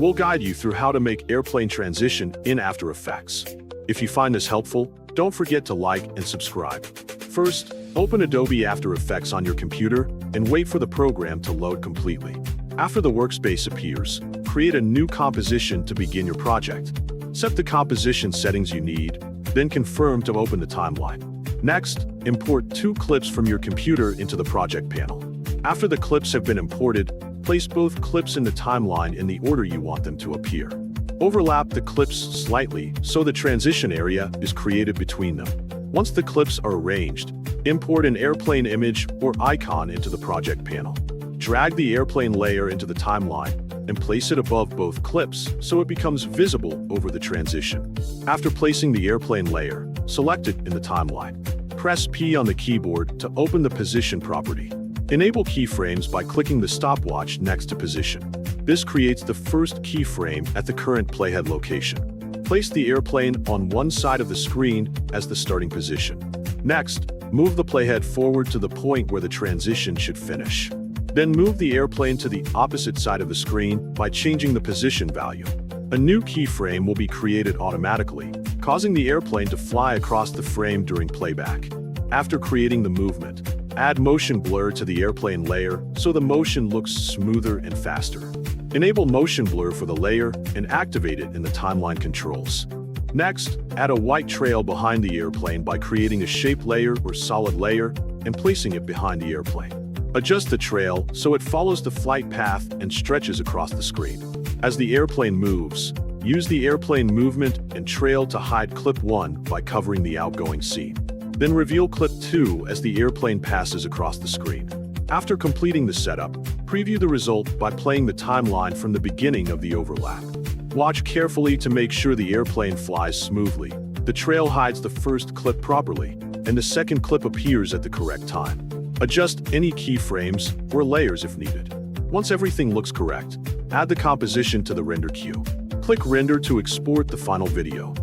We'll guide you through how to make airplane transition in After Effects. If you find this helpful, don't forget to like and subscribe. First, open Adobe After Effects on your computer and wait for the program to load completely. After the workspace appears, create a new composition to begin your project. Set the composition settings you need, then confirm to open the timeline. Next, import 2 clips from your computer into the project panel. After the clips have been imported, place both clips in the timeline in the order you want them to appear. Overlap the clips slightly so the transition area is created between them. Once the clips are arranged, import an airplane image or icon into the project panel. Drag the airplane layer into the timeline and place it above both clips so it becomes visible over the transition. After placing the airplane layer, select it in the timeline. Press P on the keyboard to open the position property. Enable keyframes by clicking the stopwatch next to position. This creates the first keyframe at the current playhead location. Place the airplane on one side of the screen as the starting position. Next, move the playhead forward to the point where the transition should finish. Then move the airplane to the opposite side of the screen by changing the position value. A new keyframe will be created automatically, causing the airplane to fly across the frame during playback. After creating the movement, add motion blur to the airplane layer so the motion looks smoother and faster. Enable motion blur for the layer and activate it in the timeline controls. Next, add a white trail behind the airplane by creating a shape layer or solid layer and placing it behind the airplane. Adjust the trail so it follows the flight path and stretches across the screen. As the airplane moves, use the airplane movement and trail to hide clip 1 by covering the outgoing scene. Then reveal clip 2 as the airplane passes across the screen. After completing the setup, preview the result by playing the timeline from the beginning of the overlap. Watch carefully to make sure the airplane flies smoothly. The trail hides the first clip properly, and the second clip appears at the correct time. Adjust any keyframes or layers if needed. Once everything looks correct, add the composition to the render queue. Click Render to export the final video.